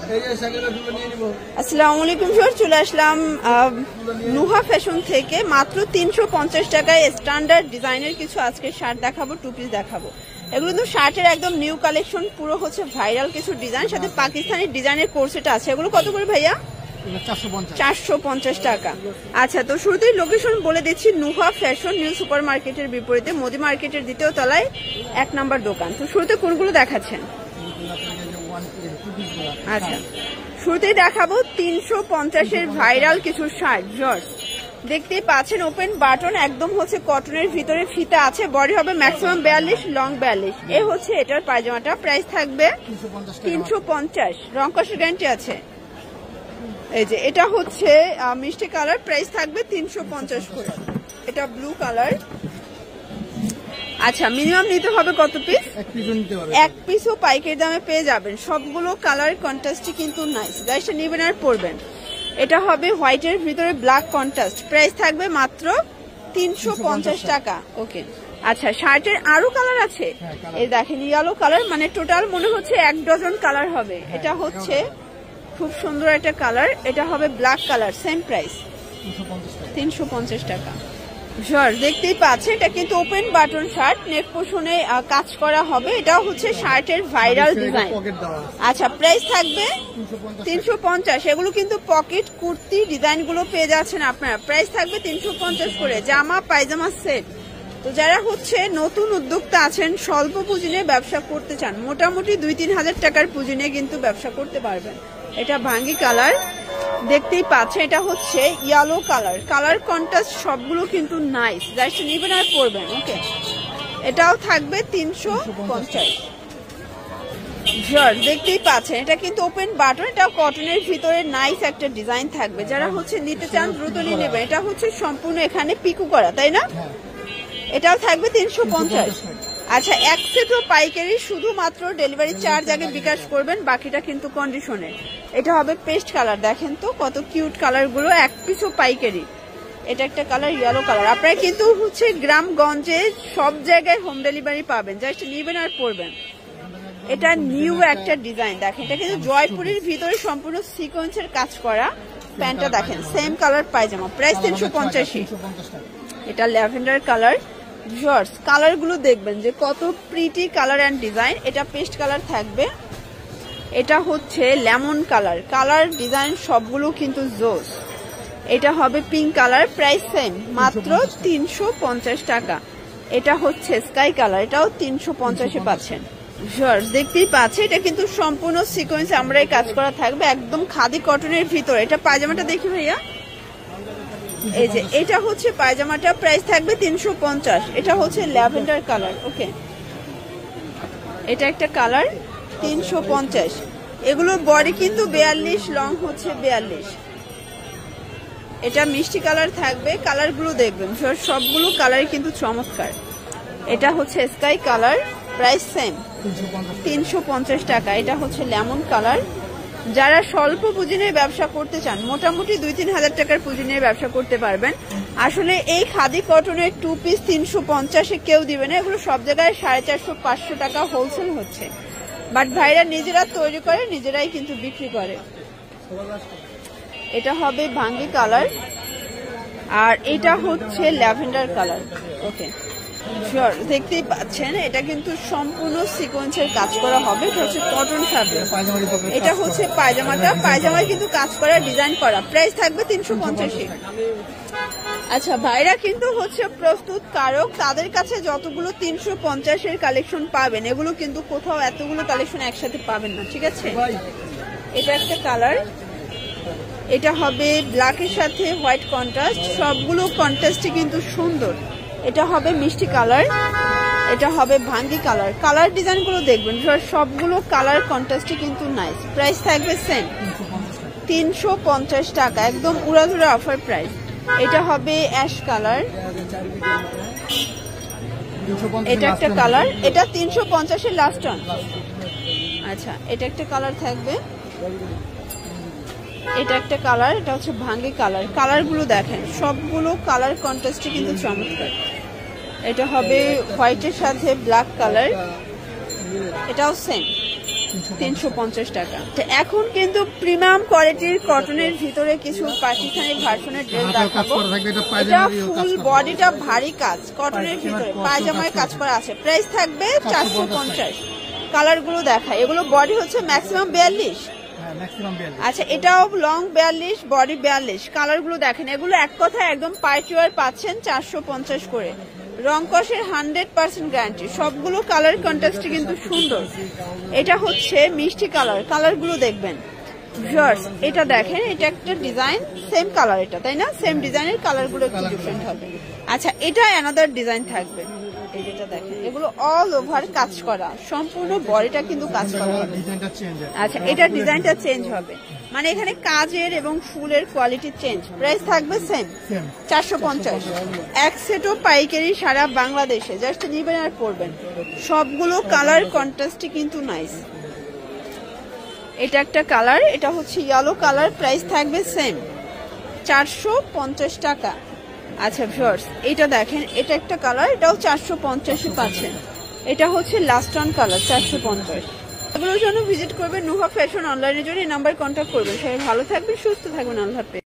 আসসালামু আলাইকুম স্যার, চলে আসলাম নুহা ফ্যাশন থেকে। মাত্র 350 টাকায় স্ট্যান্ডার্ড ডিজাইনের কিছু আজকে শার্ট দেখাবো, টু পিস দেখাবো। এগুলো তো শার্টের একদম নিউ কালেকশন, পুরো হচ্ছে ভাইরাল কিছু ডিজাইন, সাথে পাকিস্তানি ডিজাইনের কোর্সেটা আছে। এগুলো কত করে ভাইয়া? 450 টাকা। আচ্ছা, তো শুরুতেই লোকেশন বলে দিচ্ছি, নুহা ফ্যাশন নিউ সুপার মার্কেটের বিপরীতে মোদি মার্কেটের দ্বিতীয় তলায় 1 নম্বর দোকান। তো শুরুতে কোনগুলো দেখাচ্ছেন? আচ্ছা, শুরুতেই দেখাবো 350-এর ভাইরাল কিছু শার্ট। জর্জ দেখতেই পাচ্ছেন, ওপেন বাটন, একদম হচ্ছে কটনের ভিতরে ফিতা আছে, বডি হবে ম্যাক্সিমাম 42, লং 42। এ হচ্ছে এটার পায়জামাটা, প্রাইস থাকবে 350, রং কষের গ্যারান্টি আছে। এই যে এটা হচ্ছে মিষ্টি কালার, প্রাইস থাকবে 350 করে। এটা ব্লু কালার। আচ্ছা, মিনিমাম নিতে হবে কত পিস? এক পিসও পাইকারি দামে পেয়ে যাবেন। সবগুলো কালার কন্ট্রাস্টই কিন্তু নাইস, গাইসটা নেবেন আর পরবেন। এটা হবে হোয়াইটের ভিতরে ব্ল্যাক কন্ট্রাস্ট, প্রাইস থাকবে মাত্র 350 টাকা। ওকে, আচ্ছা, শার্টের আরো কালার আছে। এই দেখেন ইয়েলো কালার, মানে টোটাল মনে হচ্ছে 1 ডজন কালার হবে। এটা হচ্ছে খুব সুন্দর একটা কালার, এটা হবে ব্ল্যাক কালার, সেম প্রাইস 350 টাকা। জর্জ দেখতেই পাচ্ছেন, এটা কিন্তু ওপেন বাটন শার্ট, নেক পোর্শনে কাজ করা হবে। এটা হচ্ছে শার্টের ভাইরাল ডিজাইন। আচ্ছা, প্রাইস থাকবে 350। এগুলো কিন্তু পকেট কুর্তি ডিজাইন গুলো পেয়ে যাচ্ছেন আপনারা, প্রাইস থাকবে 350 করে। জামা পায়জামা সেট। তো যারা হচ্ছে নতুন উদ্যোক্তা আছেন, স্বল্প পুঁজি নিয়ে ব্যবসা করতে চান, মোটামুটি 2-3 হাজার টাকার পুঁজি নিয়ে কিন্তু ব্যবসা করতে পারবেন। এটা ভাঙ্গি কালার দেখতেই পাচ্ছেন, এটা হচ্ছে ইয়েলো কালার, কালার কন্ট্রাস্ট সবগুলো কিন্তু নাইস, জাস্ট নিবেন আর পরবেন। ওকে, এটাও থাকবে 350। জর্জ দেখতেই পাচ্ছেন, এটা কিন্তু ওপেন বাটন, এটা কটনের ভিতরে নাইস একটা ডিজাইন থাকবে। যারা হচ্ছে নিতে চান দ্রুত নিয়ে নেবেন। এটা হচ্ছে সম্পূর্ণ এখানে পিকু করা, তাই না? এটাও থাকবে 350। আচ্ছা, এক সেটও পাইকারি, শুধুমাত্র ডেলিভারি চার্জ আগে বিকাশ করবেন, বাকিটা কিন্তু কন্ডিশনে। এটা হবে পেস্ট কালার, দেখেন তো কত কিউট কালার গুলো, এক পিসও পাইকারি। এটা একটা কালার ইয়েলো কালার। আপনারা কিন্তু হচ্ছে গ্রামগঞ্জে সব জায়গায় হোম ডেলিভারি পাবেন, জাস্ট নিবেন আর পরবেন। এটা নিউ একটা ডিজাইন, দেখেন এটা কিন্তু জয়পুরের ভিতরে সম্পূর্ণ সিকোয়েন্সের কাজ করা। প্যান্টটা দেখেন, সেম কালার পায়জামা, প্রাইস 350। এটা ল্যাভেন্ডার কালার। জর্জ কালার গুলো দেখবেন যে কত প্রিটি কালার অ্যান্ড ডিজাইন। এটা পেস্ট কালার থাকবে, এটা হচ্ছে লেমন কালার, কালার ডিজাইন সবগুলো কিন্তু জোস। এটা হবে পিঙ্ক কালার, প্রাইস সেম, মাত্র 350 টাকা। এটা হচ্ছে স্কাই কালার, এটাও 350-এ পাচ্ছেন। জর্জ দেখতেই পাচ্ছে, এটা কিন্তু সম্পূর্ণ সিকোয়েন্স আমরা এই কাজ করা থাকবে, একদম খাদি কটনের ভিতরে। এটা পায়জামাটা দেখি ভাইয়া, এই যে এটা হচ্ছে পায়জামাটা, প্রাইস থাকবে 350। এটা হচ্ছে ল্যাভেন্ডার কালার। ওকে, এটা একটা কালার 350। এগুলো বডি কিন্তু 42, লং হচ্ছে 42। এটা মিষ্টি কালার থাকবে, কালার গুলো দেখবেন সবগুলো কালার কিন্তু চমৎকার। এটা হচ্ছে স্কাই কালার, প্রাইস সেম 350 টাকা। এটা হচ্ছে লেমন কালার। যারা স্বল্প পুঁজি নিয়ে ব্যবসা করতে চান, মোটামুটি 2-3 হাজার টাকার পুঁজি নিয়ে ব্যবসা করতে পারবেন। আসলে এই খাদি কটনের 2 পিস 350-এ কেউ দিবে না, এগুলো সব জায়গায় 450-500 টাকা হোলসেল হচ্ছে। বাট ভাইরা নিজেরা তৈরি করে, নিজেরাই কিন্তু বিক্রি করে। এটা হবে ভাঙ্গি কালার, আর এটা হচ্ছে ল্যাভেন্ডার কালার। ওকে, শিওর দেখতেই পাচ্ছেন, এটা কিন্তু সম্পূর্ণ সিকোয়েন্সের কাজ করা হবে, এটা হচ্ছে কটন ফ্যাব্রিক। এটা হচ্ছে পায়জামাটা, পায়জামায় কিন্তু কাজ করা, ডিজাইন করা, প্রাইস থাকবে 350। আচ্ছা, ভাইরা কিন্তু হচ্ছে প্রস্তুত কারক, তাদের কাছে যতগুলো 350-এর কালেকশন পাবেন, এগুলো কিন্তু কোথাও এতগুলো কালেকশন একসাথে পাবেন না, ঠিক আছে? এটা একটা কালার, এটা হবে ব্ল্যাকের সাথে হোয়াইট কন্ট্রাস্ট, সবগুলো কন্ট্রাস্টই কিন্তু সুন্দর। এটা হবে মিষ্টি কালার, এটা হবে ভাঙ্গি কালার। কালার ডিজাইন গুলো দেখবেন, সবগুলো কালার কন্ট্রাস্টই কিন্তু নাইস। প্রাইস থাকবে সেম 350 টাকা, একদম উড়াধুরা অফার প্রাইস। এটা হবে অ্যাশ কালার, এটা একটা কালার, এটা 350-এর লাস্ট অন। আচ্ছা, এটা একটা কালার থাকবে, এটা একটা কালার, এটা হচ্ছে ভাঙ্গি কালার। কালার গুলো দেখেন, সবগুলো কালার কন্ট্রাস্টই কিন্তু চমৎকার। এটা হবে হোয়াইটের সাথে ব্ল্যাক কালার, এটাও সেম 350 টাকা। এখন কিন্তু প্রিমিয়াম কোয়ালিটির কটনের ভিতরে কিছু পাকিস্তানি ভার্সনের ড্রেস দেখাবো। এটা ফুল বডিটা ভারী কাজ কটনের ভিতরে, পায়জামায় কাজ করা আছে। প্রাইস থাকবে 450। কালার গুলো দেখায়, এগুলো বডি হচ্ছে ম্যাক্সিমাম 42। আচ্ছা, এটাও লং 42, বডি 42। কালার গুলো দেখেন, এগুলো এক কথা একদম পার্টি ওয়্যার পাচ্ছেন 450 করে। রং কষের 100% গ্যারান্টি। সবগুলো কালার কন্ট্রাস্টে কিন্তু সুন্দর। এটা হচ্ছে মিষ্টি কালার, কালার গুলো দেখবেন ভিউয়ার্স। এটা দেখেন, এটা একটা ডিজাইন, সেম কালার এটা, তাই না? সেম ডিজাইনের কালার গুলো একটু ডিফারেন্ট হবে। আচ্ছা, এটা অ্যানাদার ডিজাইন থাকবে। এই যেটা দেখেন, এগুলো অল ওভার কাজ করা, সম্পূর্ণ বডিটা কিন্তু কাজ করা হবে। আচ্ছা, এটা ডিজাইনটা চেঞ্জ হবে, মানে এখানে কাজের এবং ফুলের কোয়ালিটি চেঞ্জ। প্রাইস থাকবে সেম 450। এক সেটও পাইকারি সারা বাংলাদেশে, জাস্ট নিবেন আর পরবেন। সবগুলো কালার কন্ট্রাস্টে কিন্তু নাইস। এটা একটা কালার, এটা হচ্ছে ইয়েলো কালার। প্রাইস থাকবে সেম 450 টাকা। আচ্ছা ভিউয়ার্স, এটা দেখেন, এটা একটা কালার, এটাও 450 পাচ্ছেন। এটা হচ্ছে লাস্ট অন কালার, 450। এগুলোর জন্য ভিজিট করবেন নুহা ফ্যাশন অনলাইনের জন্য। এই নাম্বার কন্ট্যাক্ট করবেন। সবাই ভালো থাকবেন, সুস্থ থাকবেন। আল্লাহ হাফেজ।